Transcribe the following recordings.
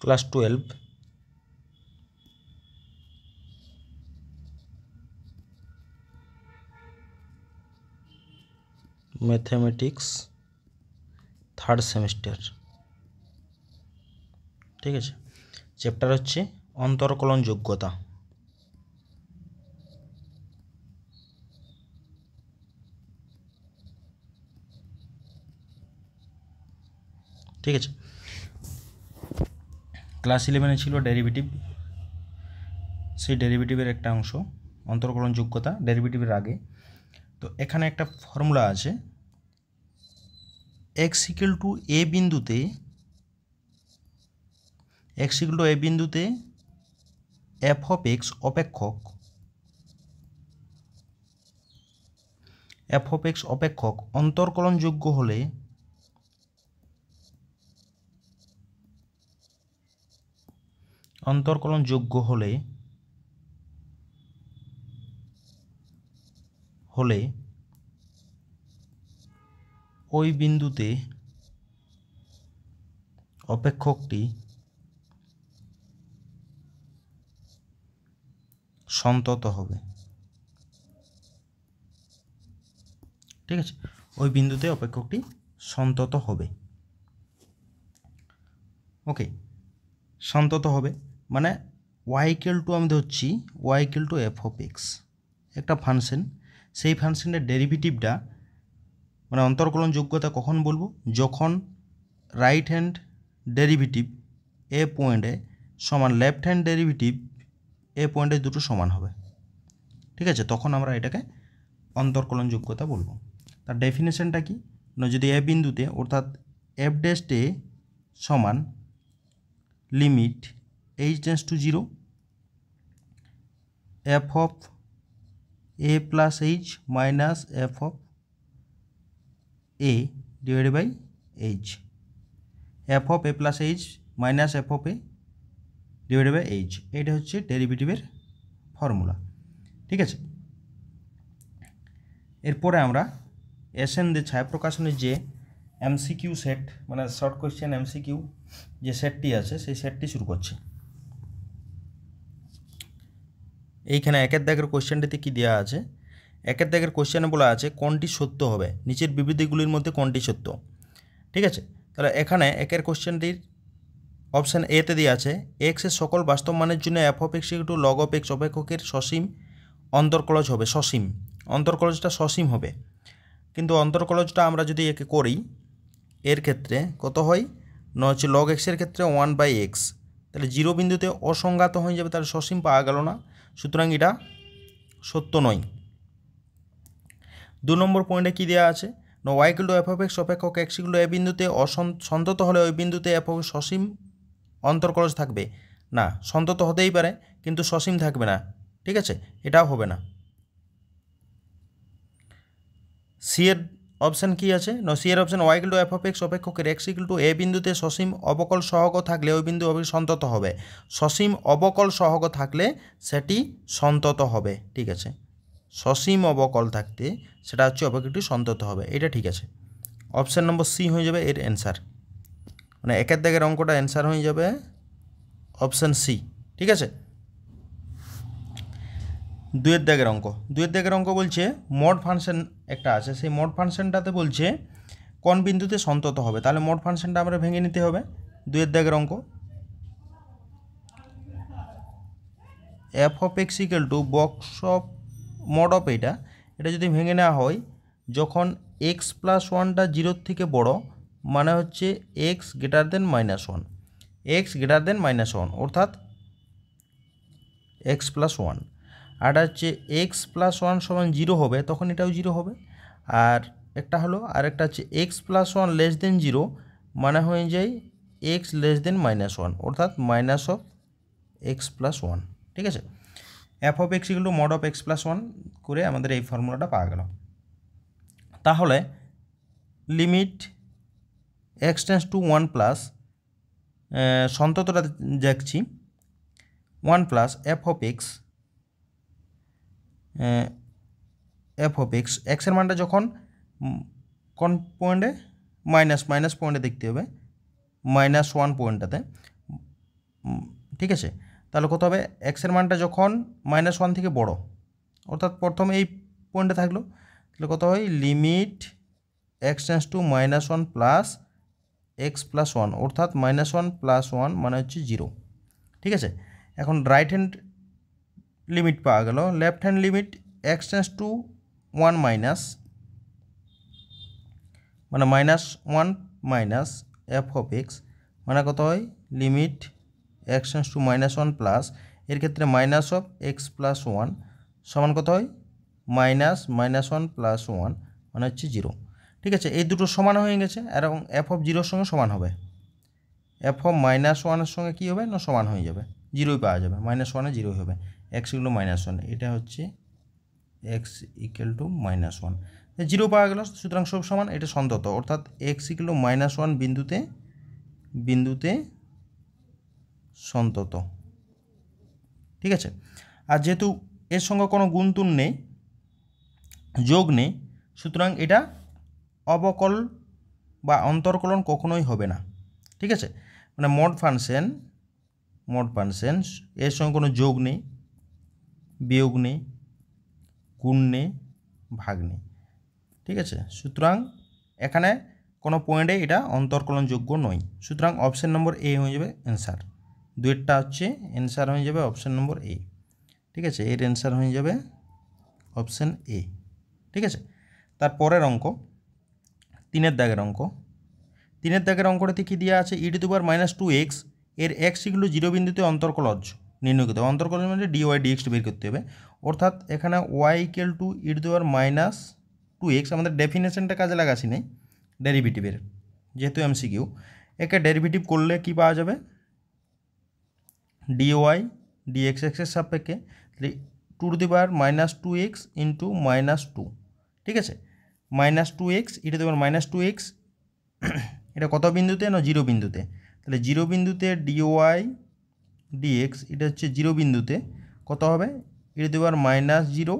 Class 12 mathematics 3rd semester. ঠিক আছে, chapter হচ্ছে অন্তরকলন যোগ্যতা। ঠিক আছে, ক্লাস 11 ছিল ডেরিভেটিভ, সেই ডেরিভেটিভের একটা অংশ অন্তরকলন যোগ্যতা ডেরিভেটিভের আগে। তো এখানে একটা ফর্মুলা আছে, x ইকুয়াল টু a বিন্দুতে f অফ x অপেক্ষক অন্তরকলনযোগ্য হলে ওই বিন্দুতে অপেক্ষকটি সন্তত হবে। ঠিক আছে, ওই বিন্দুতে অপেক্ষকটি সন্তত হবে। ওকে, সন্তত হবে মানে y ইকুয়াল টু আমি ধরছি y equal two f of x একটা ফাংশন, সেই ফাংশনের ডেরিভেটিভটা মানে অন্তরকলন যোগ্যতা কখন বলবো, যখন রাইট হ্যান্ড ডেরিভেটিভ এ পয়েন্টে সমান লেফট হ্যান্ড ডেরিভেটিভ এ পয়েন্টে দুটো সমান হবে। ঠিক আছে, তখন আমরা এটাকে অন্তরকলন যোগ্যতা বলবো। তার ডেফিনেশনটা কি না, যদি এ বিন্দুতে অর্থাৎ এফ ড্যাশ এ সমান limit H tends to 0 f of a plus h minus f of a divided by h, f of a plus h minus f of a divided by h, এটা হচ্ছে ডেরিভেটিভের formula. ঠিক আছে, এরপরে আমরা SN দে ছায়াপ্রকাশনের যে MCQ set মানে short question MCQ যে সেটটি আছে সেই সেটটি শুরু করছি। এইখানে একের দাগের কোয়েশ্চেনটিতে কি দেওয়া আছে, একের দাগের কোয়েশ্চেনে বলা আছে কোনটি সত্য হবে, নিচের বিবৃতিগুলির মধ্যে কোনটি সত্য। ঠিক আছে, তাহলে এখানে একের কোয়েশ্চেনটির অপশান এতে দেওয়া আছে এক্সের সকল বাস্তব মানের জন্য f of x equal to log of x অপেক্ষকের সসীম অন্তর্কলজ হবে। সসীম অন্তর্কলজটা সসীম হবে, কিন্তু অন্তর্কলজটা আমরা যদি একে করি এর ক্ষেত্রে কত হয় না, হচ্ছে লগ এক্সের ক্ষেত্রে 1/x, তাহলে 0 বিন্দুতে অসংজ্ঞাত হয়ে যাবে, তাহলে সসীম পাওয়া গেল না, সুতরাং এটা সত্য নয়। 2 নম্বর পয়েন্টে কী দেওয়া আছে না, y equal to f of x অপেক্ষক এক্স ইকুয়াল টু এ বিন্দুতে সন্তত হলে ওই বিন্দুতে এফ অফ সসীম অন্তর্কলজ থাকবে না। সন্তত হতেই পারে কিন্তু সসীম থাকবে না। ঠিক আছে, এটাও হবে না। সি এর অপশান কী আছে না, সি এর option y equal to f of x অপেক্ষকের এক্স ইকুয়াল টু এ বিন্দুতে সসীম অবকল সহগ থাকলে ওই বিন্দু সন্তত হবে। সসীম অবকল সহগ থাকলে সেটি সন্তত হবে। ঠিক আছে, সসীম অবকল থাকতে সেটা হচ্ছে অপেক্ষকটি সন্তত হবে, এটা ঠিক আছে। অপশান নম্বর সি হয়ে যাবে এর অ্যান্সার, মানে একের দাগের অঙ্কটা অ্যান্সার হয়ে যাবে অপশান সি। ঠিক আছে, 2 দাগের অঙ্ক বলছে মড ফাংশন একটা আছে, সেই মড ফাংশনটাতে বলছে কোন বিন্দুতে সন্তত হবে, তাহলে মড ফাংশনটা আমরা ভেঙে নিতে হবে। 2 দাগের অঙ্ক F of x equal to box of mod of এটা যদি ভেঙে নেওয়া হয় যখন এক্স প্লাস ওয়ানটা 0 থেকে বড়, মানে হচ্ছে এক্স গ্রেটার দেন -1 অর্থাৎ এক্স প্লাস ওয়ান, আর হচ্ছে এক্স প্লাস ওয়ান সমান 0 হবে তখন এটাও 0 হবে। আর একটা হলো আর একটা হচ্ছে x plus one less than 0 মানে হয়ে যায় এক্স লেস দেন -1 অর্থাৎ minus of x plus one. ঠিক আছে, f of x equal to mod of x plus one করে আমাদের এই ফর্মুলাটা পাওয়া গেল। তাহলে limit x tends to 1 plus সন্ততটা দেখছি 1 প্লাস এফ অফ এক্স এক্সের মানটা যখন কোন পয়েন্টে মাইনাস পয়েন্টে দেখতে হবে -1 পয়েন্টটাতে ঠিক আছে, তাহলে কত হবে, এক্সের মানটা যখন -1 থেকে বড়, অর্থাৎ প্রথম এই পয়েন্টে থাকলো, তাহলে কত হয়, limit x tends to -1 plus x plus 1, অর্থাৎ -1 প্লাস 1 মানে হচ্ছে 0। ঠিক আছে, এখন রাইট হ্যান্ড লিমিট পাওয়া গেল, left hand limit x tends to 1 minus, মানে -1 মাইনাস এফ অফ এক্স, মানে কত হয়, limit x tends to -1 plus, এর ক্ষেত্রে মাইনাস অফ এক্স প্লাস 1 সমান কত হয়, -1 প্লাস 1 মানে হচ্ছে 0। ঠিক আছে, এই দুটো সমান হয়ে গেছে, এবং এফ অফ 0-র সঙ্গে সমান হবে, এফ অফ -1-এর সঙ্গে কী হবে না, সমান হয়ে যাবে, 0ই পাওয়া যাবে, -1-এ 0ই হবে, এক্স ইকুয়াল টু -1, এটা হচ্ছে এক্স ইকুয়াল টু -1, 0 পাওয়া গেল, সুতরাং সব সমান, এটা সন্তত, অর্থাৎ এক্স ইকুয়াল টু -1 বিন্দুতে সন্তত। ঠিক আছে, আর যেহেতু এর সঙ্গে কোনো গুণতুন নেই, যোগ নেই, সুতরাং এটা অবকল বা অন্তর্কলন কখনোই হবে না। ঠিক আছে, মানে মোড ফাংশন এর সঙ্গে কোনো যোগ নেই, বিয়োগ নেই, গুণ নেই, ভাগ নেই। ঠিক আছে, সুতরাং এখানে কোনো পয়েন্টে এটা অন্তর্কলনযোগ্য নয়, সুতরাং অপশন নম্বর এ হয়ে যাবে অ্যান্সার। দুইটা হচ্ছে অ্যান্সার হয়ে যাবে অপশন নম্বর এ। ঠিক আছে, এর অ্যান্সার হয়ে যাবে অপশন এ। ঠিক আছে, তারপরের অঙ্ক 3-এর দাগের অঙ্ক। 3-এর দাগের অঙ্কটাতে কী দেওয়া আছে, e⁻²x এর x ইকুয়াল টু 0 বিন্দুতে অন্তর্কলজ নির্ণয় করতে হবে। অন্তর্কলজ মানে dy dx বের করতে হবে, অর্থাৎ এখানে y ইকুয়াল টু e⁻²x, আমাদের ডেফিনেশনটা কাজে লাগাচ্ছি নেই, ডেরিভেটিভের, যেহেতু এমসিকিউ, একে ডেরিভেটিভ করলে কি পাওয়া যাবে, dy dx এর সাপেক্ষে 2⁻² ইন্টু -2। ঠিক আছে, -2x e⁻²x, এটা কত বিন্দুতে না, 0 বিন্দুতে, তাহলে 0 বিন্দুতে dy dx, এটা হচ্ছে 0 বিন্দুতে কত হবে, e⁻0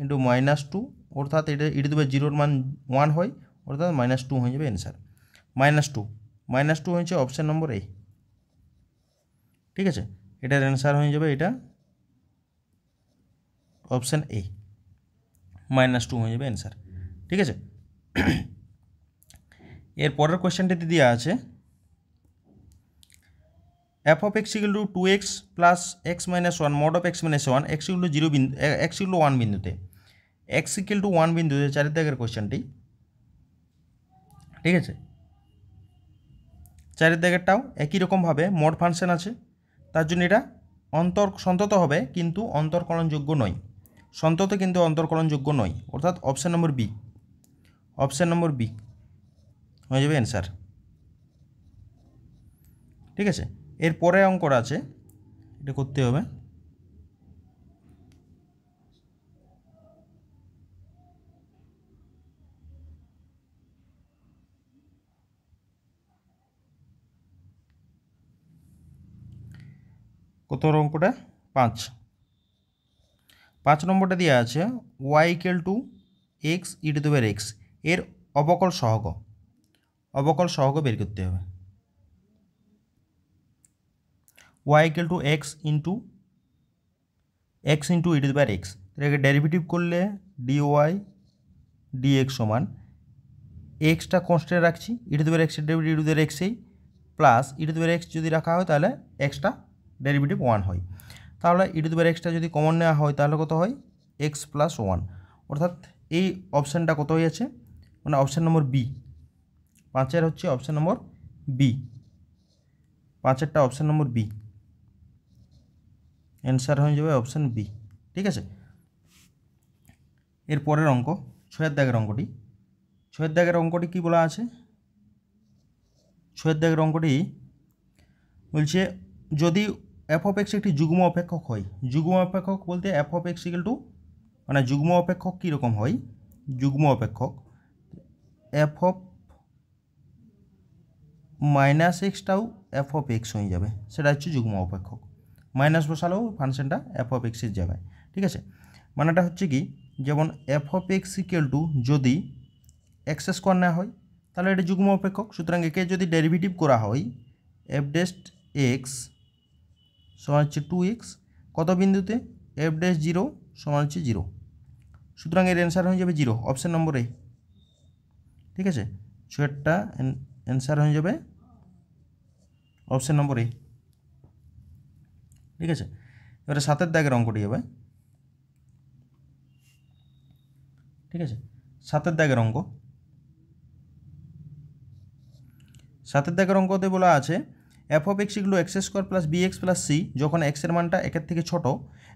ইন্টু -2, অর্থাৎ এটা e⁻0-র মান 1 হয়, অর্থাৎ -2 হয়ে যাবে অ্যান্সার। -2 হয়েছে অপশান নম্বর এ। ঠিক আছে, এটার অ্যান্সার হয়ে যাবে এটা অপশান এ, -2 হয়ে যাবে অ্যান্সার। ঠিক আছে, এর পরের কোয়েশ্চেনটিতে দেওয়া আছে f of x equal to 2x plus x minus 1 mod of x minus 1 x equal to 0 বিন্দু, x equal to 1 বিন্দুতে, x equal to 1 বিন্দুতে 4 দাগের কোয়েশ্চেনটি। ঠিক আছে, 4 দাগেরটাও একই রকমভাবে মোড ফাংশন আছে, তার জন্য এটা সন্তত হবে কিন্তু অন্তর্কলনযোগ্য নয়, সন্তত কিন্তু অন্তর্কলনযোগ্য নয়, অর্থাৎ অপশান নম্বর বি হয়ে যাবে অ্যান্সার। ঠিক আছে, এর পরে অঙ্কটা আছে, এটা করতে হবে। কত অঙ্কটা, 5 নম্বরটা দেওয়া আছে y equal two x e⁻x এর অবকল সহগ বের করতে হবে। y equal two x into e⁻x, এটাকে ডেরিভেটিভ করলে dy dx সমান, এক্সটা কনস্ট্যান্ট রাখছি, e⁻x এর ডেরিভেটিভ e⁻x-এই প্লাস e⁻x যদি রাখা হয় তাহলে এক্সটা ডেরিভেটিভ 1 হয়, তাহলে e⁻x-টা যদি কমন নেওয়া হয় তাহলে কত হয়, x প্লাস 1, অর্থাৎ এই অপশানটা কত হয়েছে, মানে অপশান নম্বর বি, 5-এর হচ্ছে অপশান নম্বর বি, 5-এরটা অপশান নম্বর বি, অ্যান্সার হয়ে যাবে অপশান বি। ঠিক আছে, এর পরের অঙ্ক 6-এর দাগের অঙ্কটি। 6-এর দাগের অঙ্কটি কী বলা আছে, 6-এর দাগের অঙ্কটি বলছে যদি f of x একটি যুগ্ম অপেক্ষক হয়, যুগ্ম অপেক্ষক বলতে f of x equal to, মানে যুগ্ম অপেক্ষক কীরকম হয়, যুগ্ম অপেক্ষক f of -x-টাও f of x হয়ে যাবে, সেটা হচ্ছে যুগ্ম অপেক্ষক, মাইনাস বসালেও ফাংশনটা f of x-এর জায়গায়। ঠিক আছে, মানেটা হচ্ছে কি, যেমন f of x equal to যদি x² নেওয়া হয় তাহলে এটা যুগ্ম অপেক্ষক, সুতরাং একে যদি ডেরিভেটিভ করা হয় f ড্যাশ x সমান হচ্ছে 2x, কত বিন্দুতে f ড্যাশ 0 সমান হচ্ছে 0, সুতরাং এর অ্যান্সার হয়ে যাবে 0, অপশন নম্বর এ। ঠিক আছে, ছয়েরটা অ্যান্সার হয়ে যাবে অপশন নম্বর এ। ঠিক আছে, এবারে 7 দাগের অঙ্কটি হবে। ঠিক আছে, 7 দাগের অঙ্ক। 7 দাগের অঙ্কতে বলা আছে f of x equal x square plus B x plus c, যখন এক্সের মানটা একের থেকে ছোট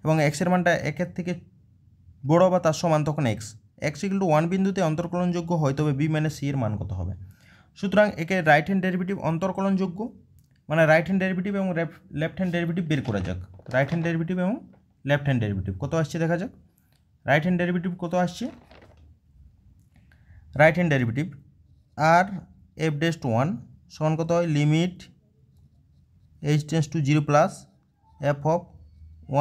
এবং এক্সের মানটা একের থেকে বড় বা তার সমান, তখন এক্স ইকুয়াল টু 1 বিন্দুতে অন্তর্কলনযোগ্য হয়, তবে বি মানে সি এর মান কত হবে। সুতরাং একে রাইট হ্যান্ড ডেরিভেটিভ অন্তর্কলনযোগ্য, মানে রাইট হ্যান্ড ডেরিভেটিভ এবং লেফট হ্যান্ড ডেরিভেটিভ বের করা যাক। রাইট হ্যান্ড ডেরিভেটিভ এবং লেফট হ্যান্ড ডেরিভেটিভ কত আসছে দেখা যাক। রাইট হ্যান্ড ডেরিভেটিভ কত আসছে, রাইট হ্যান্ড ডেরিভেটিভ আর এফ ড্যাশ টু 1 সমান কত হয়, limit H tends to 0 plus f of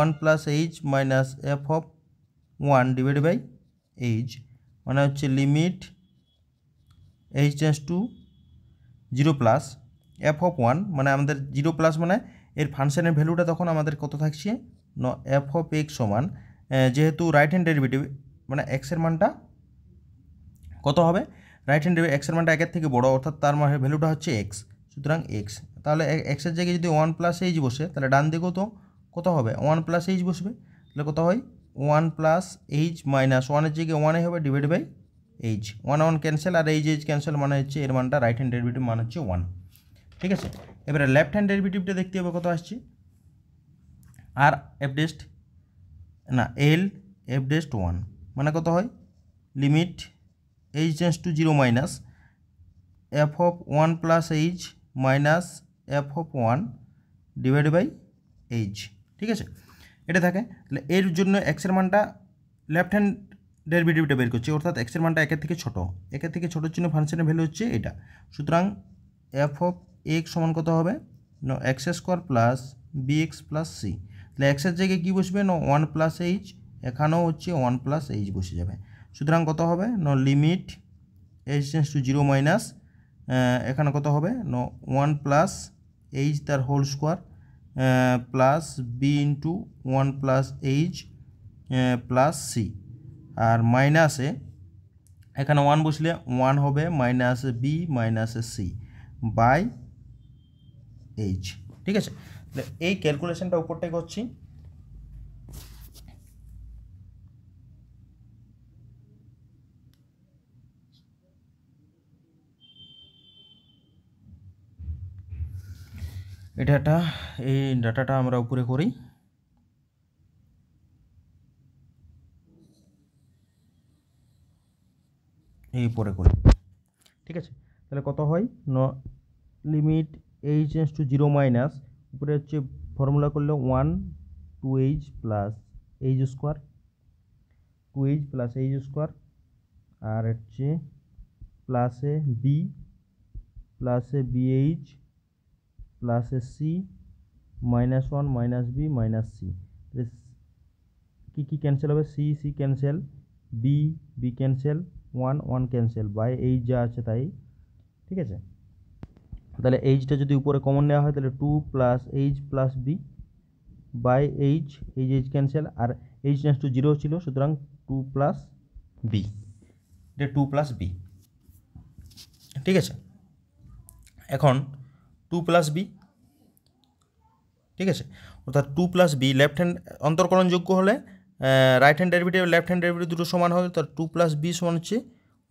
1 plus h minus f of 1 divide by H, মানে হচ্ছে limit H tends to 0 plus f of 1, মানে আমাদের 0 প্লাস মানে এর ফাংশনের ভ্যালুটা তখন আমাদের কত থাকছে, এফ অফ এক্স সমান, যেহেতু রাইট হ্যান্ড ডেরিভেটিভ মানে এক্সের মানটা কত হবে, রাইট হ্যান্ড ডেরিভেটিভ এক্সের মানটা একের থেকে বড়, অর্থাৎ তার মানে ভ্যালুটা হচ্ছে এক্স, সুতরাং এক্স। তাহলে এক্সের জায়গায় যদি 1 প্লাস এইচ বসে, তাহলে ডান দিকেও তো কত হবে, 1 প্লাস এইচ বসবে, তাহলে কত হয় 1 প্লাস এইচ মাইনাস 1 এর জায়গায় 1 হবে ডিভাইড বাই এইচ, 1 ক্যান্সেল আর এইচ ক্যান্সেল, মানে হচ্ছে এর মানটা রাইট হ্যান্ড ডেরিভেটিভ মান হচ্ছে 1। ঠিক আছে, এবারে লেফট হ্যান্ড ডেরিভেটিভটা দেখতে হবে কত আসছে, আর এফ ডেস্ট না এল এফ ডেস্ট 1, মানে কত হয় limit H tends to 0 minus f of 1 plus h minus f of 1 divide by H. ঠিক আছে, এটা থাকে। তাহলে এর জন্য এক্সের মানটা লেফট হ্যান্ড ডেরিভেটিভটা বের করছি, অর্থাৎ এক্সের মানটা একের থেকে ছোটো, একের থেকে ছোটোর জন্য ফাংশনের ভ্যালু হচ্ছে এটা, সুতরাং এফ অফ এক্স সমান কত হবে, x square plus B x plus c, তাহলে এক্সের জায়গায় কী বসবে, 1 প্লাস এইচ, এখানেও হচ্ছে 1 প্লাস এইচ বসে যাবে, সুতরাং কত হবে, limit H tends to 0 minus এখানে কত হবে, 1 প্লাস এইচ তার whole square plus B into 1 plus H plus C, আর মাইনাসে এখানে 1 বসলে 1 হবে minus B minus C by H. ঠিক আছে, এই ক্যালকুলেশনটা উপরটাই করছি। এই ডাটাটা আমরা উপরে করি। এই উপরে করি। ঠিক আছে, তাহলে কত হয়, limit H tends to 0 minus, উপরে হচ্ছে ফর্মুলা করলে 1 2h plus H square, 2h plus H square, আর হচ্ছে প্লাসে বি প্লাসে বিএইচ প্লাসে C minus 1 minus B minus C, কী ক্যান্সেল হবে, C C cancel, B B cancel, 1 1 cancel by H যা আছে তাই। ঠিক আছে, তাহলে এইচটা যদি উপরে কমন নেওয়া হয়, তাহলে 2 plus H plus b by h, h cancel, আর এইচ টেন্স টু 0 ছিল, সুতরাং 2 প্লাস বি, এটা 2 প্লাস বি। ঠিক আছে, এখন 2 প্লাস বি, ঠিক আছে, অর্থাৎ 2 প্লাস বি লেফট হ্যান্ড অন্তর্কলনযোগ্য হলে right hand derivative left hand derivative দুটো সমান হবে, তার 2 প্লাস বি সমান হচ্ছে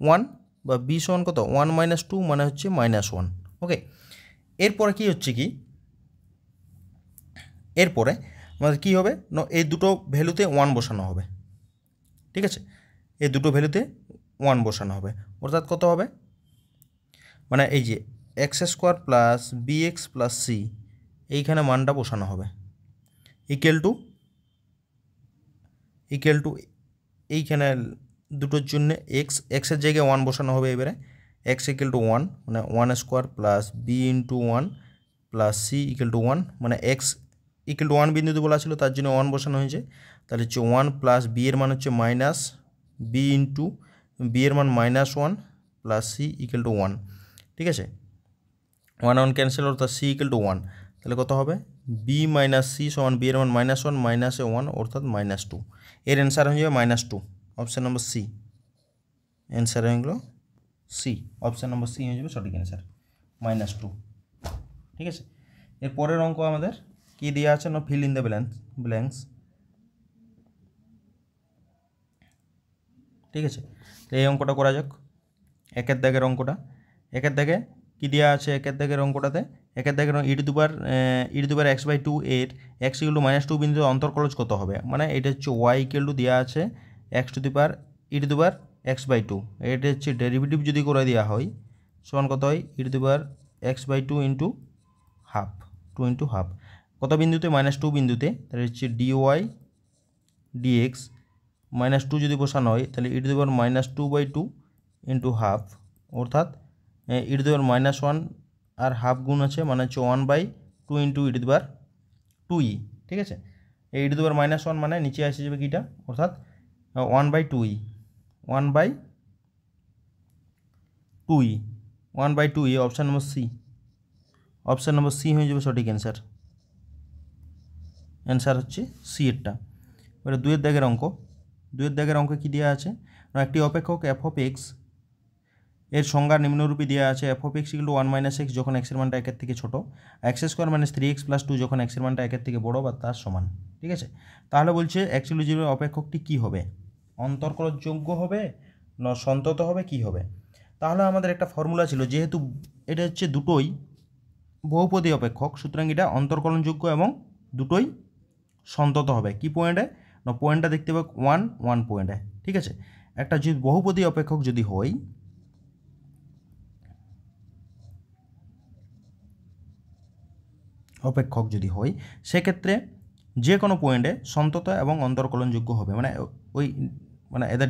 1, বা বি সমান কত 1 মাইনাস 2 মানে হচ্ছে -1। ওকে, এরপরে কি হচ্ছে কি, এরপরে আমাদের কী হবে, এই দুটো ভ্যালুতে 1 বসানো হবে। ঠিক আছে, এই দুটো ভ্যালুতে 1 বসানো হবে, অর্থাৎ কত হবে, মানে এই যে x square plus B x plus c, এইখানে মানটা বসানো হবে, ইকুয়াল টু এইখানে দুটোর জন্য এক্সের জায়গায় 1 বসানো হবে, এবারে এক্স ইকুয়াল টু 1, মানে 1 square plus B into 1 plus c equal to 1, মানে এক্স ইকুয়াল টু 1 বিন্দুতে বলা ছিল, তার জন্য 1 বসানো হয়েছে, তাহলে হচ্ছে 1 প্লাস বি এর মান হচ্ছে মাইনাস বি ইন্টু বি এর মান -1 প্লাস সি ইকুয়াল টু 1। ঠিক আছে, 1 1 ক্যান্সেল, অর্থাৎ সি ইকুয়াল টু 1, তাহলে কত হবে বি মাইনাস সি সমান বি এর মান -1 মাইনাসে 1 অর্থাৎ -2, এর অ্যান্সার হয়ে যাবে -2, অপশান নম্বর সি। অ্যান্সার হয়ে গেলো সি, অপশান নম্বর সি হয়ে যাবে সঠিক অ্যান্সার, -2। ঠিক আছে, এর পরের অঙ্ক আমাদের কি দেওয়া আছে না, ফিল ইন দ্য ব্ল্যাঙ্কস। ঠিক আছে, তো এই অঙ্কটা করা যাক। একের দাগের অঙ্কটা, একের দাগে কী দেওয়া আছে, একের দাগের অঙ্কটাতে একের দাগের e⁻² x/2 এর x = -2 বিন্দুতে অন্তর্কলজ কত হবে, মানে এটা হচ্ছে y = দেওয়া আছে e⁻x/2, এটা হচ্ছে ডেরিভেটিভ যদি করে দেওয়া হয় সমান কত হয়, e⁻x/2 into half, 2 into half, কত বিন্দুতে, -2 বিন্দুতে, তাহলে হচ্ছে dy dx, -2 যদি বসানো হয় তাহলে e⁻²/2 ইন্টু হাফ, অর্থাৎ e⁻1 আর হাফ গুণ আছে, মানে হচ্ছে 1/2 ইন্টু e⁻2e। ঠিক আছে, এই e⁻1 মানে নিচে আসে যাবে কিটা, অর্থাৎ 1/2e, 1/2e, option number C, option number C হয়ে যাবে সঠিক অ্যান্সার। অ্যান্সার হচ্ছে সি এরটা। এবারে দুয়ের দাগের অঙ্ক, দুয়ের দাগের অঙ্কে কী দেওয়া আছে, একটি অপেক্ষক f of x এর সংজ্ঞা নিম্নরূপে দেওয়া আছে, f of x = 1 - x যখন x এর মানটা 1 থেকে ছোটো, x² - 3x + 2 যখন x এর মানটা 1 থেকে বড়ো বা তার সমান। ঠিক আছে, তাহলে বলছে x0 অপেক্ষকটি কী হবে, অন্তর্কলজযোগ্য হবে না সন্তত হবে, কি হবে। তাহলে আমাদের একটা ফর্মুলা ছিল, যেহেতু এটা হচ্ছে দুটোই বহুপদী অপেক্ষক, সুতরাং এটা অন্তর্কলনযোগ্য এবং দুটোই সন্তত হবে। কি পয়েন্টে না, পয়েন্টটা দেখতে পাবে 1 পয়েন্টে। ঠিক আছে, একটা যদি বহুপদী অপেক্ষক যদি হয়, সেক্ষেত্রে যে কোনো পয়েন্টে সন্তত এবং অন্তর্কলনযোগ্য হবে, মানে ওই মানে এদের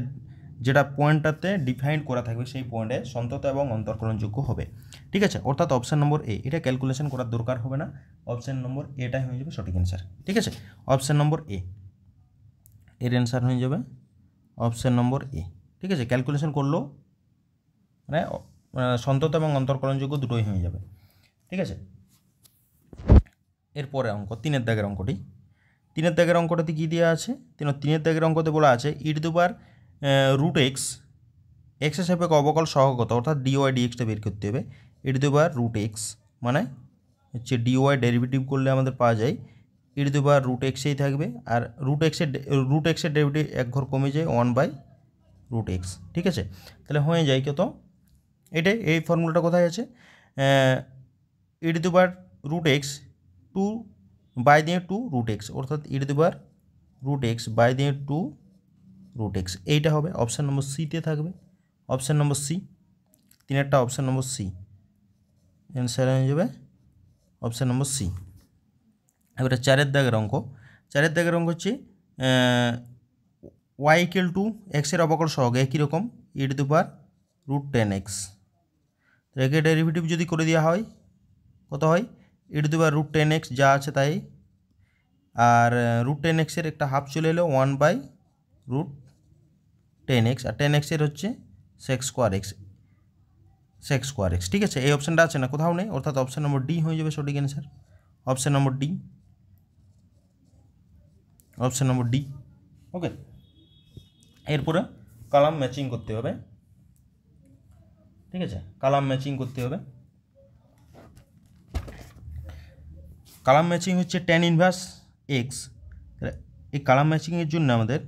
যেটা পয়েন্টটাতে ডিফাইন করা থাকবে সেই পয়েন্টে সন্তত এবং অন্তর্কলনযোগ্য হবে। ঠিক আছে, অর্থাৎ অপশান নম্বর এ, এটা ক্যালকুলেশন করার দরকার হবে না, অপশান নম্বর এটাই হয়ে যাবে সঠিক অ্যান্সার। ঠিক আছে, অপশান নম্বর এ এর অ্যান্সার হয়ে যাবে অপশান নম্বর এ। ঠিক আছে, ক্যালকুলেশন করলেও মানে সন্তত এবং অন্তর্কলনযোগ্য দুটোই হয়ে যাবে। ঠিক আছে, এরপরে অঙ্ক তিনের দাগের অঙ্কটি, তিনের দাগের অঙ্কটাতে কী দেওয়া আছে, তিনের দাগের অঙ্কতে বলা আছে e⁻√x এক্সের সাপেক্ষে অবকল সহগত, অর্থাৎ dy dxটা বের করতে হবে। e⁻√x মানে হচ্ছে dy ডেরিভেটিভ করলে আমাদের পাওয়া যায় e⁻√x-ই থাকবে, আর √x-এর ডেরিভেটিভ এক ঘর কমে যায় 1/√x। ঠিক আছে, তাহলে হয়ে যায় কত, এটাই এই ফর্মুলাটা কোথায় আছে, e⁻√x 2/2√x, অর্থাৎ e⁻√x/2√x, এইটা হবে অপশান নম্বর সিতে থাকবে, অপশান নম্বর সি, তিনেরটা অপশান নম্বর সি, অ্যান্সার হয়ে যাবে অপশান নম্বর সি। এবারে চারের দাগের অঙ্ক, চারের দাগের অঙ্ক হচ্ছে y = x এর অবকল সহগ একই রকম e⁻√10x, একে ডেরিভেটিভ যদি করে দেওয়া হয় কত হয়, e⁻√10x যা আছে তাই, আর √10x এর একটা হাফ চলে এলো 1/√10x, আর 10x এর হচ্ছে sec²x। ঠিক আছে, এই অপশানটা আছে না, কোথাও নেই, অর্থাৎ অপশান নম্বর ডি হয়ে যাবে সঠিক answer, option number D, option number D. Okay, এরপরে কলাম ম্যাচিং করতে হবে। ঠিক আছে, কলাম ম্যাচিং করতে হবে। কলাম ম্যাচিং হচ্ছে tan ইনভার্স x, এই কলাম ম্যাচিংয়ের জন্য আমাদের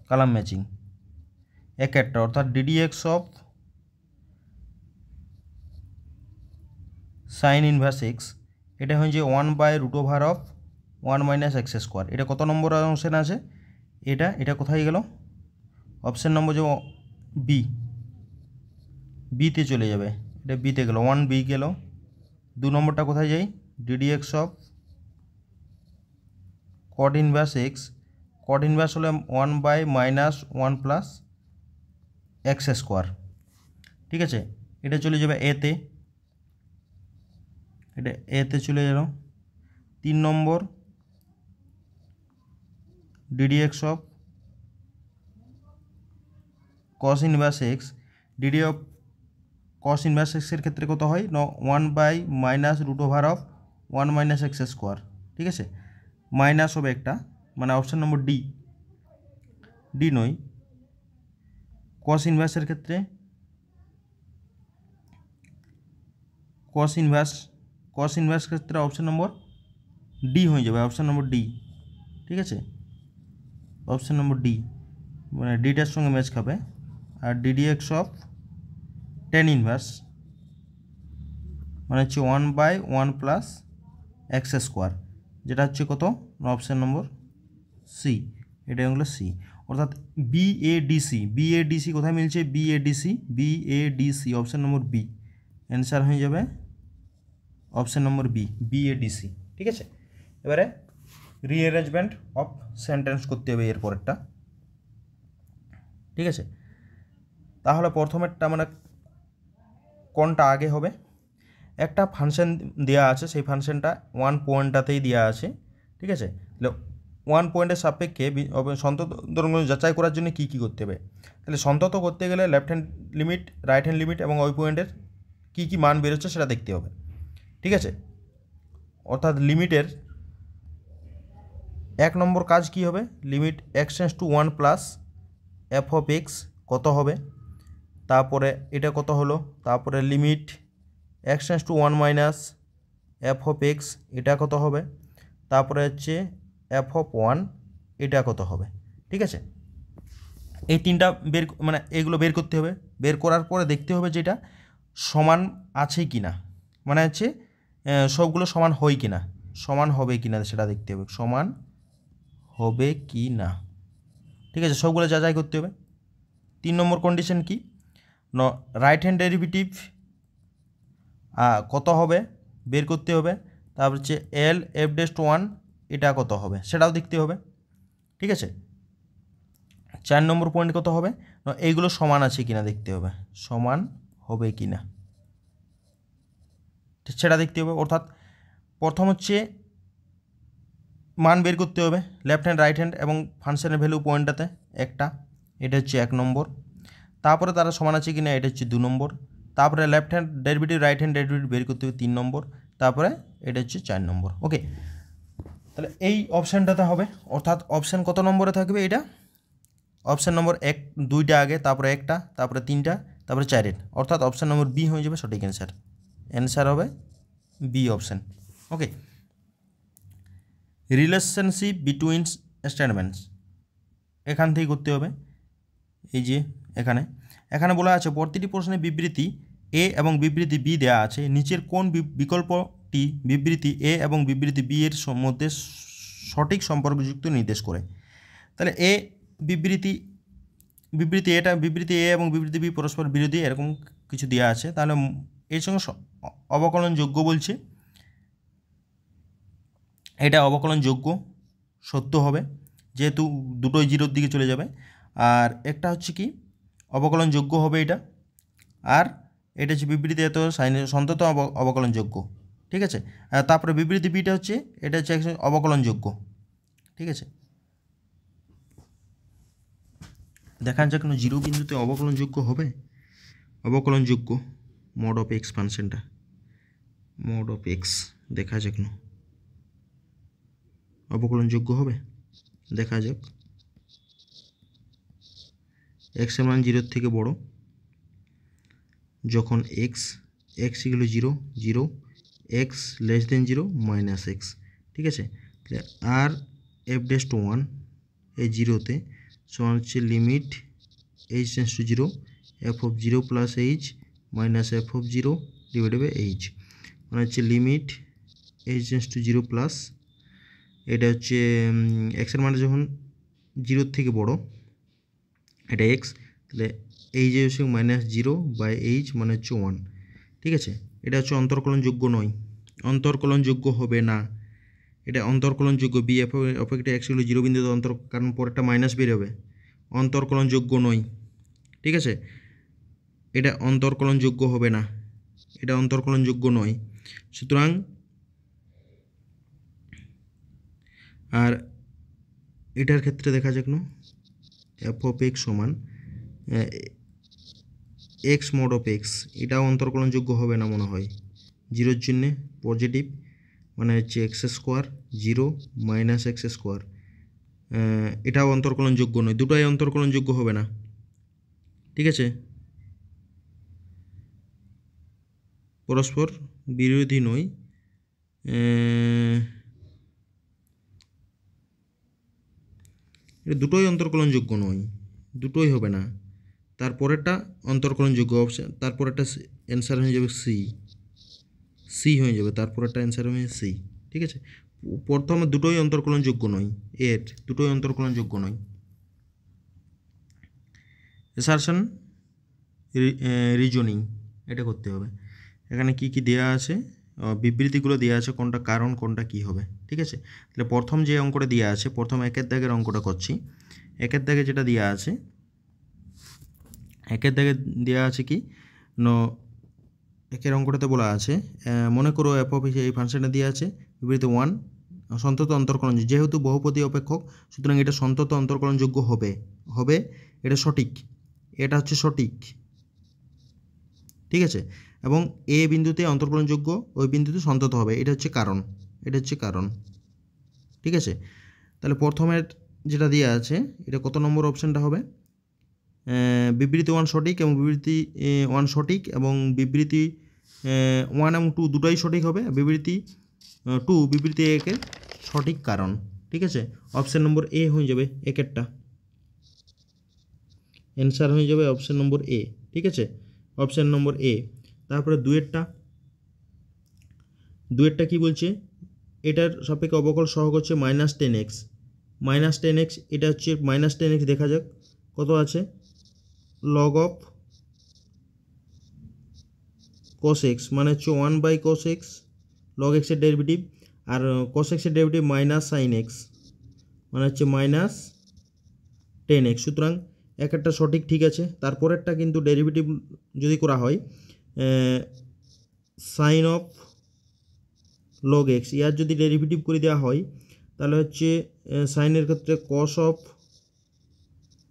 কলাম ম্যাচিং একটা, অর্থাৎ ddx of sin inverse x, এটা হচ্ছে 1/√1 - x²। এটা কত নম্বর অপশান আছে, এটা কোথায় গেল, অপশান নম্বর যে বিতে চলে যাবে, এটা বিতে গেল, 1b গেল, 2 নম্বরটা কোথায় যাই, ddx of cot inverse x, cot inverse হলে 1/-1 প্লাস x²। ঠিক আছে, এটা চলে যাবে এতে, এটা এতে চলে গেল। 3 নম্বর ddx of cos inverse x, DD of cos inverse এক্সের ক্ষেত্রে কত হয় না 1/-√1 ঠিক আছে, মাইনাস হবে একটা, মানে অপশান নম্বর ডি নয়। কস ইনভার্সের ক্ষেত্রে কস ইনভার্স ক্ষেত্রে অপশান নম্বর ডি হয়ে যাবে, অপশান নম্বর ডি, ঠিক আছে, অপশান নম্বর ডি, মানে ডিটার সঙ্গে ম্যাচ খাবে। আর ডিডিএক্স অফ টেন ইনভার্স মানে হচ্ছে 1/1 + যেটা হচ্ছে কত, অপশান নম্বর সি, এটা হলো সি। অর্থাৎ বিএডিসি কোথায় মিলছে, B A D C option number B, answer হয়ে যাবে অপশান নম্বর বিএডিসি, ঠিক আছে। এবারে রিঅ্যারেঞ্জমেন্ট অফ সেন্টেন্স করতে হবে এর পরেরটা, ঠিক আছে। তাহলে প্রথমেরটা মানে কোনটা আগে হবে, একটা ফাংশন দেওয়া আছে, সেই ফাংশনটা 1 পয়েন্টটাতেই দেওয়া আছে, ঠিক আছে। তাহলে 1 পয়েন্টের সাপেক্ষে সন্তত যাচাই করার জন্য কী করতে হবে, তাহলে সন্তত করতে গেলে left hand limit, right hand limit এবং ওই পয়েন্টের কী মান বেরোচ্ছে সেটা দেখতে হবে, ঠিক আছে। অর্থাৎ লিমিটের 1 নম্বর কাজ কি হবে, লিমিট x→1 + f(x) কত হবে, তারপরে এটা কত হলো, তারপরে লিমিট x→1 - f(x) এটা কত হবে, তারপরে হচ্ছে f(1) এটা কত হবে, ঠিক আছে। এই তিনটা মানে এগুলো বের করতে হবে, বের করার পরে দেখতে হবে যেটা সমান আছে কি না, মানে হচ্ছে সবগুলো সমান হয় কি না, সমান হবে কি না সেটা দেখতে হবে, সমান হবে কি না, ঠিক আছে, সবগুলো যাচাই করতে হবে। 3 নম্বর কন্ডিশন কি, রাইট হ্যান্ড ডেরিভেটিভ কত হবে বের করতে হবে, তারপর হচ্ছে LF'(1) এটা কত হবে সেটাও দেখতে হবে, ঠিক আছে। 4 নম্বর পয়েন্ট কত হবে, এইগুলো সমান আছে কিনা দেখতে হবে, সমান হবে কিনা সেটা দেখতে হবে। অর্থাৎ প্রথম হচ্ছে মান বের করতে হবে লেফট হ্যান্ড, রাইট হ্যান্ড এবং ফাংশনের ভ্যালু পয়েন্টটাতে একটা, এটা হচ্ছে 1 নম্বর। তারপরে তারা সমান আছে কিনা এটা হচ্ছে 2 নম্বর। তারপরে left hand derivative, right hand derivative বের করতে হবে 3 নম্বর। তারপরে এটা হচ্ছে 4 নম্বর। ওকে, তাহলে এই অপশানটাতে হবে, অর্থাৎ অপশান কত নম্বরে থাকবে, এটা অপশান নম্বর 2টা আগে, তারপরে একটা, তারপরে 3টা, তারপরে 4, অর্থাৎ অপশান নম্বর বি হয়ে যাবে সঠিক অ্যান্সার। অ্যান্সার হবে বি অপশান। ওকে, রিলেশনশিপ বিটুইন স্টেটমেন্টস এখান থেকেই করতে হবে। এই যে এখানে বলা আছে প্রতিটি প্রশ্নে বিবৃতি এ এবং বিবৃতি বি দেওয়া আছে, নিচের কোন বিকল্পটি বিবৃতি এ এবং বিবৃতি বি এর মধ্যে সঠিক সম্পর্কযুক্ত নির্দেশ করে। তাহলে বিবৃতি এ এবং বিবৃতি বি পরস্পর বিরোধী এরকম কিছু দেওয়া আছে, তাহলে এর সঙ্গে অবকলনযোগ্য বলছে, এটা অবকলনযোগ্য সত্য হবে যেহেতু দুটোই জিরোর দিকে চলে যাবে। আর একটা হচ্ছে কি অবকলনযোগ্য হবে এটা, আর এটা হচ্ছে বিবৃতি এত সন্তত অবকলনযোগ্য, ঠিক আছে। তারপরে বিবৃতি বিটা হচ্ছে এটা হচ্ছে অবকলনযোগ্য, ঠিক আছে। দেখা যাক কোনো জিরো বিন্দুতে অবকলনযোগ্য হবে, অবকলনযোগ্য মোড অফ এক্সপানশনটা, মোড অফ এক্স দেখা যাক না অবকলনযোগ্য হবে, দেখা যাক। এক্স এর মান 0 থেকে বড় যখন এক্স = 0, এক্স <0 - x, ঠিক আছে। তাহলে আর f'(1) এই 0তে সমান হচ্ছে limit h→0 f(0 + h - f(0) / h, মানে হচ্ছে লিমিট h→0 প্লাস এটা হচ্ছে এক্সের মানে যখন 0 থেকে বড় এটা এক্স, তাহলে এই যে -0/h মানে হচ্ছে 1, ঠিক আছে। এটা হচ্ছে অন্তর্কলনযোগ্য নয়, অন্তর্কলনযোগ্য হবে না, এটা অন্তর্কলনযোগ্য বি অপেক্ষা এক্স হলো 0 বিন্দুতে কারণ পরেরটা মাইনাস বের হবে, অন্তর্কলনযোগ্য নয়, ঠিক আছে। এটা অন্তর্কলনযোগ্য হবে না, এটা অন্তর্কলনযোগ্য নয়, সুতরাং আর এটার ক্ষেত্রে দেখা যাক না f(x) সমান এক্স মড অফ এক্স, এটাও অন্তর্কলনযোগ্য হবে না মনে হয়, জিরোর জন্যে পজিটিভ, মানে হচ্ছে x square zero minus x square, এটাও অন্তর্কলনযোগ্য নয়, দুটোই অন্তর্কলনযোগ্য হবে না। ঠিক আছে, পরস্পর বিরোধী নয়, এটা দুটোই অন্তর্কলনযোগ্য নয়, দুটোই হবে না। তারপরেরটা অন্তর্কলনযোগ্য অপশান, তারপরেরটা অ্যান্সার হয়ে যাবে সি, সি হয়ে যাবে, তারপরেরটা অ্যান্সার হয়ে সি। ঠিক আছে, প্রথমে দুটোই অন্তর্কলনযোগ্য নয়, এর দুটোই অন্তর্কলনযোগ্য নয়। অ্যাসারশন রিজনিং এটা করতে হবে। এখানে কি কি দেয়া আছে, বিবৃতিগুলো দেওয়া আছে, কোনটা কারণ কোনটা কি হবে। ঠিক আছে, তাহলে প্রথম যে অঙ্কটা দেওয়া আছে, প্রথম একের দাগের অঙ্কটা করছি। একের দাগে যেটা দেওয়া আছে, একের দাগে দেওয়া আছে কি একের অঙ্কটাতে বলা আছে, মনে করো এফ অফ এই ফাংশনটা দেওয়া আছে, বিবৃতি 1 সন্তত অন্তর্কলনযোগ্য, যেহেতু বহুপদী অপেক্ষক সুতরাং এটা সন্তত অন্তর্কলনযোগ্য হবে, হবে এটা সঠিক, এটা হচ্ছে সঠিক। ঠিক আছে, এবং এ বিন্দুতে অন্তর্কলনযোগ্য, ওই বিন্দুতে সন্তত হবে, এটা হচ্ছে কারণ, এটা হচ্ছে কারণ। ঠিক আছে, তাহলে প্রথমের যেটা দেওয়া আছে, এটা কত নম্বর অপশানটা হবে, বিবৃতি 1 সঠিক এবং বিবৃতি 1 সঠিক, এবং বিবৃতি 1 এবং 2 দুটোই সঠিক হবে, বিবৃতি 2 বিবৃতি 1-এর সঠিক কারণ। ঠিক আছে, অপশান নম্বর এ হয়ে যাবে একেরটা, অ্যান্সার হয়ে যাবে অপশান নম্বর এ। ঠিক আছে, অপশান নম্বর এ। তারপরে দুয়েরটা কি বলছে, এটার সাপেক্ষে অবকল সহগ হচ্ছে -10x, -10x, এটা হচ্ছে -10x, দেখা যাক কত আছে, লগ অফ cos x মানে হচ্ছে 1/cos x, log x এর ডেরিভেটিভ, আর cos x এর ডেরিভেটিভ মাইনাস সাইন এক্স মানে হচ্ছে -10x, সুতরাং একটা সঠিক। ঠিক আছে, তারপরেরটা কিন্তু ডেরিভেটিভ যদি করা হয়, সাইন অফ লগ এক্স, ইয়ার যদি ডেরিভেটিভ করে দেওয়া হয় তাহলে হচ্ছে সাইনের ক্ষেত্রে কস অফ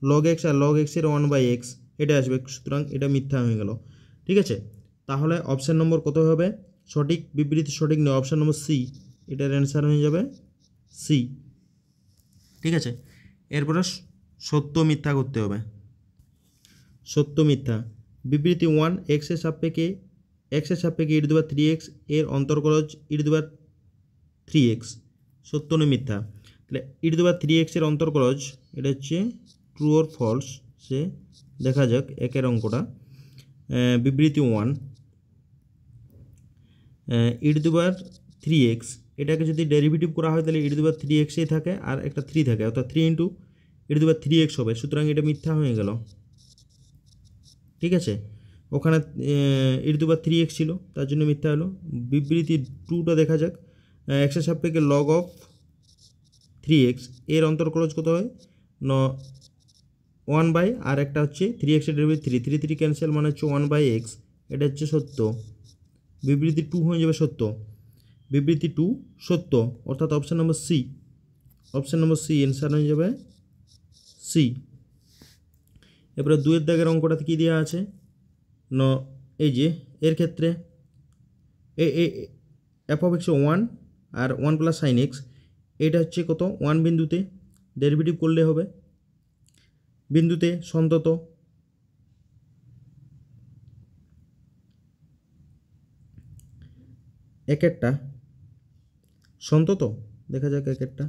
লগ এক্স, আর লগ এক্সের 1/x এটা আসবে, সুতরাং এটা মিথ্যা হয়ে গেল। ঠিক আছে, তাহলে অপশান নম্বর কত হবে সঠিক, বিবৃতি সঠিক নয়, অপশান নম্বর সি, এটার অ্যান্সার হয়ে যাবে সি। ঠিক আছে, এরপরে সত্য মিথ্যা করতে হবে। সত্য মিথ্যা, বিবৃতি 1 এক্সের সাপেক্ষে e3x এর অন্তর্কলজ e3x, সত্য না মিথ্যা। তাহলে e3x এর অন্তর্কলজ এটা হচ্ছে ট্রু অর ফলস, সে দেখা যাক একের অঙ্কটা, বিবৃতি 1 e3x, এটাকে যদি ডেরিভেটিভ করা হয় তাহলে e3xই থাকে, আর একটা 3 থাকে, অর্থাৎ 3 ইন্টু e3x হবে, সুতরাং এটা মিথ্যা হয়ে গেল। ঠিক আছে, ওখানে e3x ছিল, তার জন্য মিথ্যা হলো। বিবৃতি 2টা দেখা যাক, এক্সের সাপেক্ষে লগ অফ 3x এর অন্তর্কলজ কত হয় 1/, আর একটা হচ্ছে 3x এর ডেরিভেটিভ 3 ক্যান্সেল মানে হচ্ছে 1/x, এটা হচ্ছে সত্য, বিবৃতি 2 হয়ে যাবে সত্য, বিবৃতি 2 সত্য, অর্থাৎ option number C, option number C answer হয়ে যাবে সি। এরপরে 2-এর দাগের অঙ্কটাতে কী দেওয়া আছে, এই যে এর ক্ষেত্রে এফ অফ এক্স 1 আর 1 প্লাস সাইন এক্স, এটা হচ্ছে কত 1 বিন্দুতে, ডেরিভেটিভ করলে হবে বিন্দুতে সন্তত, একেরটা সন্তত, দেখা যাক একেরটা,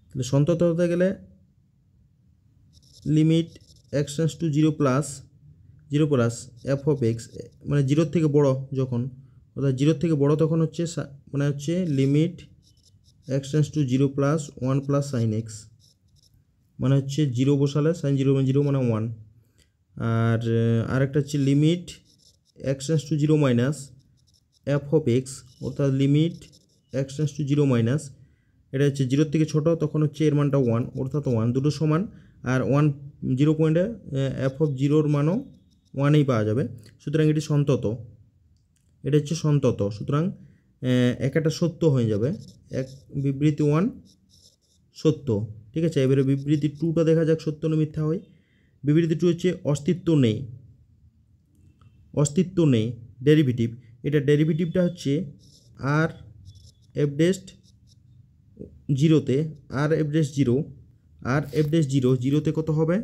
তাহলে সন্তত হতে গেলে limit x tends to 0 plus f of x, মানে 0 থেকে বড় যখন, অর্থাৎ 0 থেকে বড় তখন হচ্ছে মানে হচ্ছে limit x tends to 0 plus 1 plus sine x, মানে হচ্ছে 0 বসালে সাইন 0 মানে 1, আর আরেকটা হচ্ছে limit x tends to 0 minus f of x, অর্থাৎ limit x tends to 0 minus, এটা হচ্ছে 0 থেকে ছোট তখন হচ্ছে এর মানটা 1, অর্থাৎ 1, দুটো সমান, আর 1 0 পয়েন্টে এফ অফ 0-র মানও 1এই পাওয়া যাবে, সুতরাং এটি সন্তত, এটা হচ্ছে সন্তত, সুতরাং একটা সত্য হয়ে যাবে, এক বিবৃতি 1 সত্য। ঠিক আছে, এবারে বিবৃতি 2টা দেখা যাক সত্য না মিথ্যা হয়। বিবৃতি 2 হচ্ছে অস্তিত্ব নেই, অস্তিত্ব নেই ডেরিভেটিভ, এটা ডেরিভেটিভটা হচ্ছে আর এফ ডেস্ট জিরোতে, আর এফ ডেস্ট জিরো, আর এফ ডেস্ট জিরো, জিরোতে কত হবে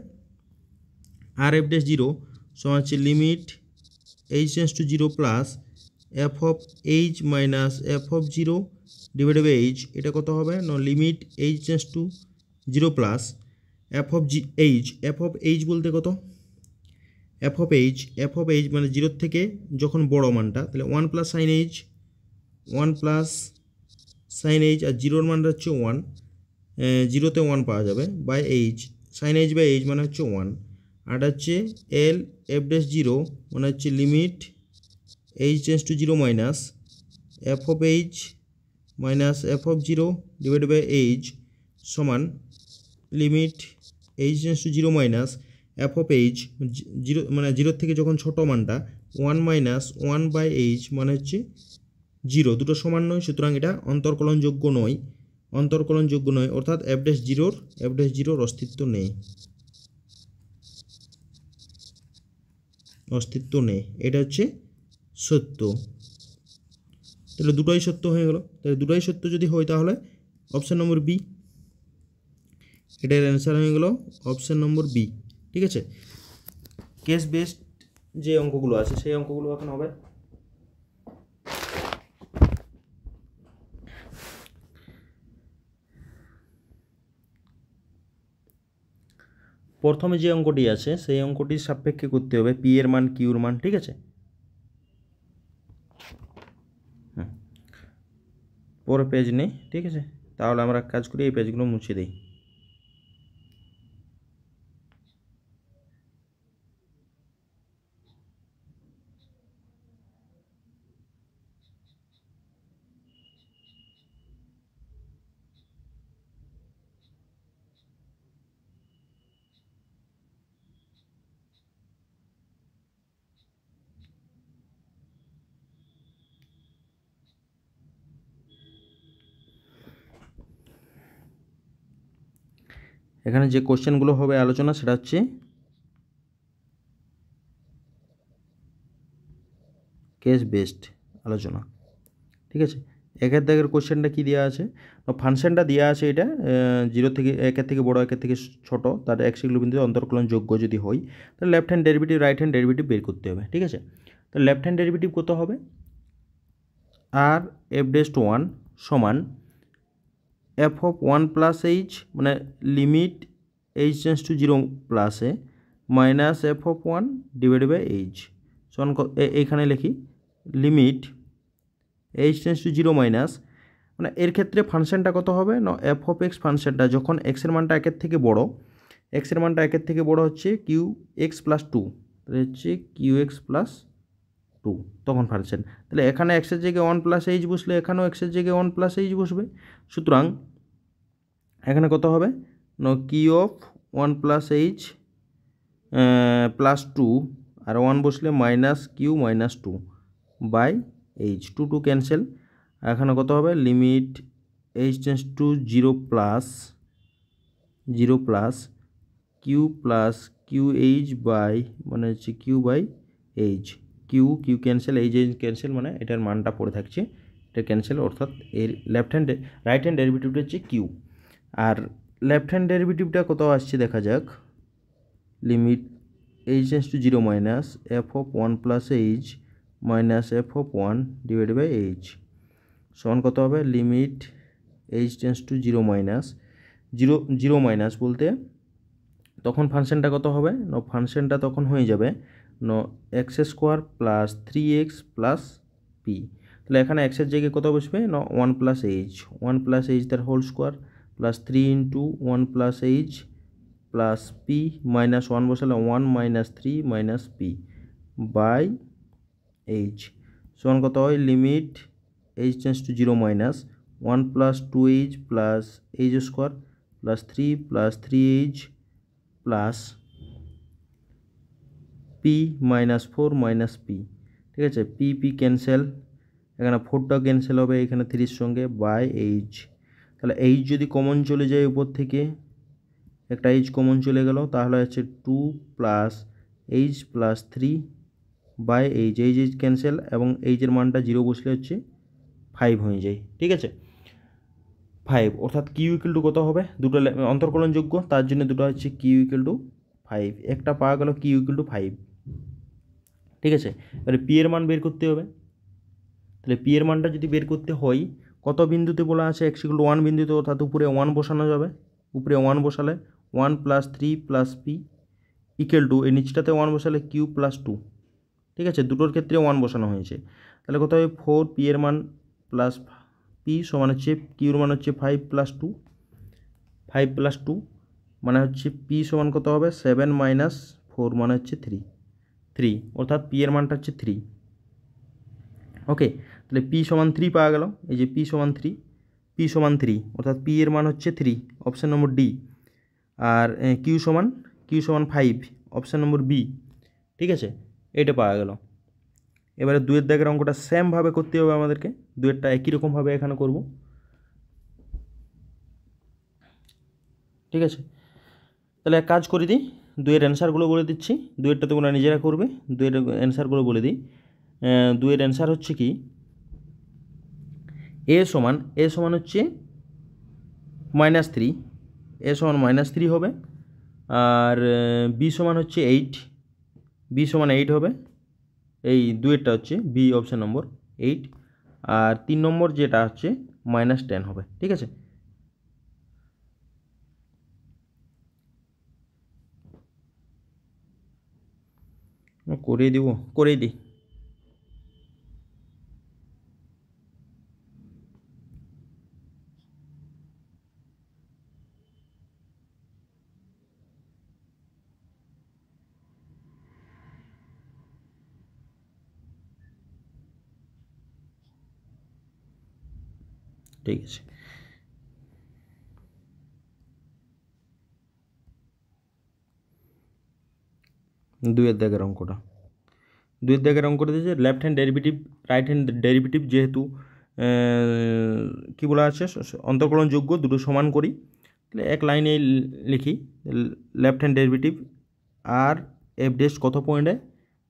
আর এফ ডেস্ট জিরো সমান হচ্ছে limit H tends to zero plus f of H minus f of zero divided by h, এটা কত হবে না limit H tends to zero plus f of f of h বলতে কত এফ অফ এইচ মানে জিরোর থেকে যখন বড় মানটা, তাহলে ওয়ান প্লাস সাইন এইচ আর জিরোর মানটা হচ্ছে ওয়ান, জিরোতে ওয়ান পাওয়া যাবে by h, sine h by H মানে হচ্ছে ওয়ান, আর হচ্ছে এল এফ ড্যাশ জিরো মানে হচ্ছে limit H tends to zero minus f of H minus f of zero divide by H সমান limit H tends to zero minus f of H zero মানে জিরোর থেকে যখন ছোটো মানটা one minus one by H মানে হচ্ছে zero, দুটো সমান নয়, সুতরাং এটা অন্তর্কলনযোগ্য নয়, অর্থাৎ এফ ড্যাশ জিরোর অস্তিত্ব নেই, এটা হচ্ছে সত্য। তাহলে দুটোই সত্য হয়ে গেল। তাহলে দুটোই সত্য যদি হয় তাহলে অপশান নম্বর বি, এটার অ্যান্সার হয়ে গেল অপশান নম্বর বি। ঠিক আছে, কেস বেসড যে অঙ্কগুলো আছে সেই অঙ্কগুলো এখন হবে। প্রথমে যে অঙ্কটি আছে সেই অঙ্কটির সাপেক্ষে করতে হবে পি এর মান কিউর মান। ঠিক আছে, পরে পেজ নেই। ঠিক আছে, তাহলে আমরা কাজ করি এই পেজগুলো মুছে দিই। এখানে যে কোশ্চেনগুলো হবে আলোচনা সেটা হচ্ছে কেস বেসড আলোচনা। ঠিক আছে, একের দাগের কোশ্চেনটা কী দেওয়া আছে, ফাংশনটা দেওয়া আছে এটা জিরো থেকে একের থেকে বড় একের থেকে ছোট, তার এক্স ইকুয়াল বিন্দুতে অন্তর্কলনযোগ্য যদি হয় তাহলে left hand derivative right hand derivative বের করতে হবে। ঠিক আছে, তো লেফট হ্যান্ড ডেরিভেটিভ কত হবে আর এফ ডেস্ট ওয়ান সমান f of one plus H মানে limit H tends to zero প্লাসে minus f of one divide by H সমান এইখানে লিখি limit H tends to zero minus, মানে এর ক্ষেত্রে ফাংশনটা কত হবে না এফ অফ এক্স ফাংশনটা যখন এক্সের মানটা একের থেকে বড় হচ্ছে কিউ এক্স প্লাস টু, তাহলে হচ্ছে কিউ এক্স প্লাস টু তখন ফাংশন, তাহলে এখানে এক্সের জায়গায় ওয়ান প্লাস এইচ বসলে এখানেও এক্সের জায়গায় ওয়ান প্লাস এইচ বসবে, সুতরাং এখানে কত হবে না Q of one plus H plus two আর ওয়ান বসলে minus Q minus two by H, two two cancel, এখানে কত হবে limit H tends to zero plus Q H by মানে হচ্ছে Q by H, Q cancel, H cancel, মানে এটার মানটা পড়ে থাকছে, এটা ক্যান্সেল, অর্থাৎ এর রাইট হ্যান্ড ডেরিভেটিভটা হচ্ছে কিউ। আর লেফট হ্যান্ড ডেরিভেটিভটা কত আসছে দেখা যাক, limit H tends to zero minus f of one plus h minus f of one divide by H সমান কত হবে limit H tends to zero minus বলতে তখন ফাংশনটা কত হবে না ফাংশনটা তখন হয়ে যাবে x square plus three x plus P, তাহলে এখানে এক্সের জায়গায় কত বসবে না ওয়ান প্লাস এইচ তার whole square plus three into one plus H plus P minus one বসালে one minus three minus P by H সমান কত হয় limit H tends to zero minus one plus two H plus H square plus three H plus P minus four minus P. ঠিক আছে, P cancel, এখানে ফোরটা cancel হবে এখানে থ্রির সঙ্গে বাই এইচ, তাহলে এইচ যদি কমন চলে যায় উপর থেকে একটা এইচ কমন চলে গেল তাহলে হচ্ছে two plus H plus three by h, h cancel এবং এইচের মানটা 0 বসলে হচ্ছে 5 হয়ে যায়। ঠিক আছে, 5 অর্থাৎ কিউ ইকুয়াল টু কত হবে, দুটো অন্তর্কলনযোগ্য, তার জন্য দুটো হচ্ছে কিউ ইকুয়াল টু 5, একটা পাওয়া গেল কিউ ইকুয়াল টু 5। ঠিক আছে, এবারে পি এর মান বের করতে হবে। তাহলে পি এর মানটা যদি বের করতে হয়, কত বিন্দুতে বলা আছে এক্স ইকুয়াল টু 1 বিন্দুতে, অর্থাৎ উপরে 1 বসানো যাবে। উপরে 1 বসালে 1 + 3 + পি ইকুয়াল টু, এই নিচটাতে 1 বসালে কিউ + 2। ঠিক আছে, দুটোর ক্ষেত্রে 1 বসানো হয়েছে। তাহলে কত হবে 4 পি এর মান প্লাস পি সমান হচ্ছে কিউর মান হচ্ছে 5 + 2, 5 + 2 মানে হচ্ছে পি সমান কত হবে 7 - 4 মানে হচ্ছে 3, অর্থাৎ পি এর মানটা হচ্ছে 3। ওকে, তাহলে পি সমান 3 পাওয়া গেল, এই যে পি সমান 3, পি সমান 3 অর্থাৎ পি এর মান হচ্ছে 3, অপশান নম্বর ডি। আর কিউ সমান 5, অপশান নম্বর বি। ঠিক আছে, এটা পাওয়া গেল। এবারে 2 এর দাগের অঙ্কটা সেমভাবে করতে হবে আমাদেরকে, 2 এরটা একই রকমভাবে এখানে করব। ঠিক আছে, তাহলে এক কাজ করে দিই, 2 এর অ্যান্সারগুলো বলে দিচ্ছি, 2 এরটা তোমরা নিজেরা করবে। 2 এর অ্যান্সারগুলো বলে দিই। 2 এর অ্যান্সার হচ্ছে কি, এ সমান হচ্ছে -3, এ সমান -3 হবে। আর বি সমান হচ্ছে 8, বি সমান 8 হবে। এই 2 এরটা হচ্ছে বি, অপশান নম্বর 8। আর 3 নম্বর যেটা হচ্ছে -10 হবে। ঠিক আছে, করেই দিই। ঠিক আছে, 2 এর দাগের অঙ্কটা, 2 এর দাগের অঙ্কটা দিয়েছে left hand derivative, right hand derivative, যেহেতু কী বলা আছে অন্তর্কলনযোগ্য, দুটো সমান করি। তাহলে এক লাইনে লিখি, লেফট হ্যান্ড ডেরিভেটিভ আর এফ ডেস কত পয়েন্টে,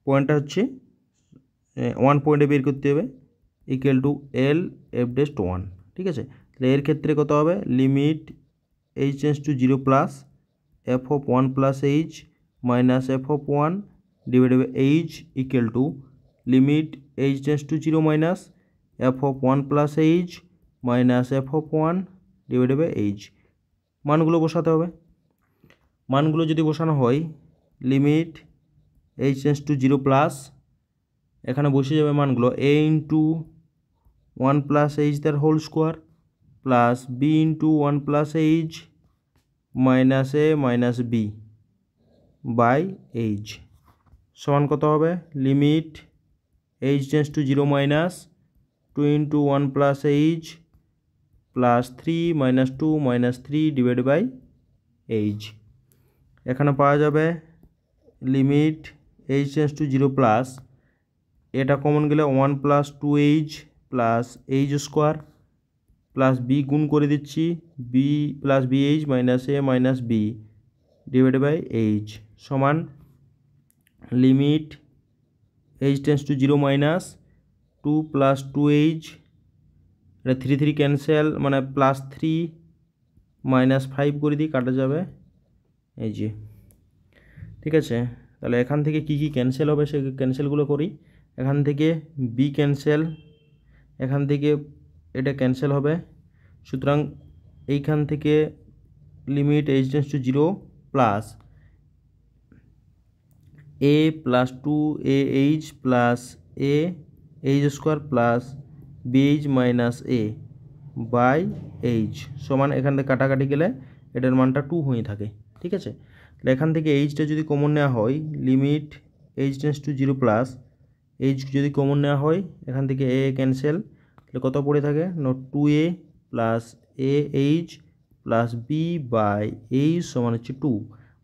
পয়েন্টটা হচ্ছে 1 পয়েন্টে বের করতে হবে, equal to l f dash 1। ঠিক আছে, তাহলে এর ক্ষেত্রে কত হবে, limit H tends to 0 plus f of 1 plus h minus f of 1 divided by h equal to limit H tends to 0 minus f of 1 plus h minus f of 1 divided by H. মানগুলো বসাতে হবে। মানগুলো যদি বসানো হয়, limit H tends to 0 plus, এখানে বসে যাবে মানগুলো এ ইন্টু 1 প্লাস এইচ তার whole square plus B into 1 plus h minus A minus b by H সমান কত হবে, limit H tends to 0 minus 2 into 1 plus H plus 3 minus 2 minus 3 divide by h. এখানে পাওয়া যাবে limit H tends to 0 plus, এটা common গেলে 1 plus 2h plus H square plus B গুণ করে দিচ্ছি, B plus B H minus A minus B divide by H সমান limit H tends to 0 minus 2 plus 2h, এটা 3 cancel মানে plus 3 minus 5 করে দিই, কাটা যাবে এই যে। ঠিক আছে, তাহলে এখান থেকে কি কি ক্যান্সেল হবে সেই ক্যান্সেলগুলো করি। এখান থেকে বি ক্যান্সেল, এখান থেকে এটা ক্যান্সেল হবে, সুতরাং এইখান থেকে limit H tends to 0 plus a plus 2ah plus a h square plus b h minus a by H সমান, এখান থেকে কাটাকাটি গেলে এটার মানটা 2 হয়ে থাকে। ঠিক আছে, তাহলে এখান থেকে এইচটা যদি কমন নেওয়া হয়, limit H tends to 0 plus H যদি কমন নেওয়া হয়, এখান থেকে এ ক্যান্সেল, তাহলে কত পড়ে থাকে, 2a plus a h plus b by H সমান হচ্ছে 2।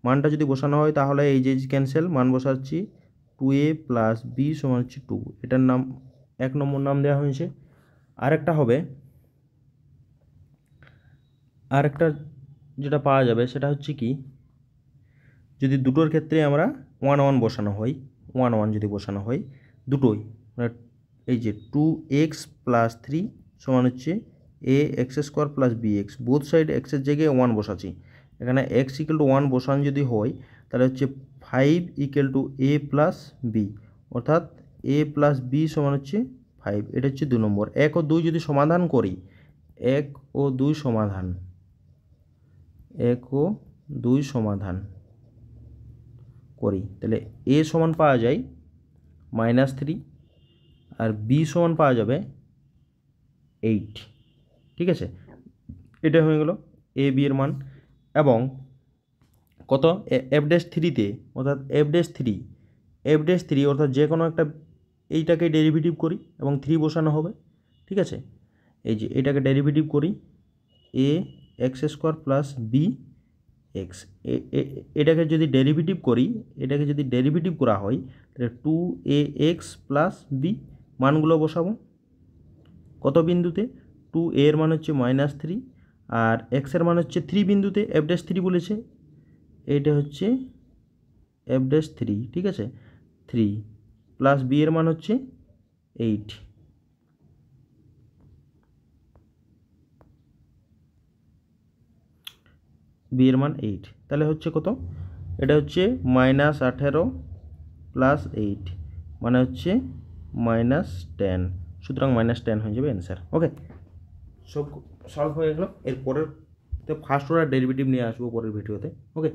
মানটা যদি বসানো হয় তাহলে এইচ এইচ ক্যান্সেল, মান বসাচ্ছি 2a প্লাস বি সমান হচ্ছে 2, এটার নাম 1 নম্বর নাম দেওয়া হয়েছে। আরেকটা হবে, আরেকটা যেটা পাওয়া যাবে সেটা হচ্ছে কি, যদি দুটোর ক্ষেত্রে আমরা 1 1 বসানো হয়, ওয়ান ওয়ান যদি বসানো হয় দুটোই, মানে এই যে 2x প্লাস 3 সমান হচ্ছে A x square plus B x, both side এক্সের জায়গায় ওয়ান বসাচ্ছি। এখানে এক্স ইকুয়াল টু ওয়ান বসান যদি হয় তাহলে হচ্ছে 5 equal to a plus b, অর্থাৎ এ প্লাস বি সমান হচ্ছে 5। এটা হচ্ছে 2 নম্বর। 1 ও 2 যদি সমাধান করি, 1 ও 2 সমাধান, 1 ও 2 সমাধান করি তাহলে এ সমান পাওয়া যায় -3 আর বি সমান পাওয়া যাবে 8। ঠিক আছে, এটা হয়ে গেল এ বি এর মান। এবং কত f'3তে, অর্থাৎ f'3 অর্থাৎ যে কোনো একটা এইটাকে ডেরিভেটিভ করি এবং 3 বসানো হবে। ঠিক আছে, এই যে এটাকে ডেরিভেটিভ করি A x square plus B x, এটাকে যদি ডেরিভেটিভ করি, এটাকে যদি ডেরিভেটিভ করা হয় তাহলে 2ax প্লাস বি, মানগুলো বসাবো কত বিন্দুতে, 2a এর মান হচ্ছে -3 আর x এর মান হচ্ছে 3 বিন্দুতে, f'3 বলেছে, এইটা হচ্ছে f'3। ঠিক আছে, 3 প্লাস বি এর মান হচ্ছে 8। বি এর মান 8, তাহলে হচ্ছে কত, এটা হচ্ছে -18 প্লাস 8 মানে হচ্ছে -10, সুতরাং -10 হয়ে যাবে অ্যান্সার। ওকে, সব সলভ হয়ে গেল। এরপরের ফার্স্ট অর্ডার ডেরিভেটিভ নিয়ে আসবো পরের ভিডিওতে। ওকে।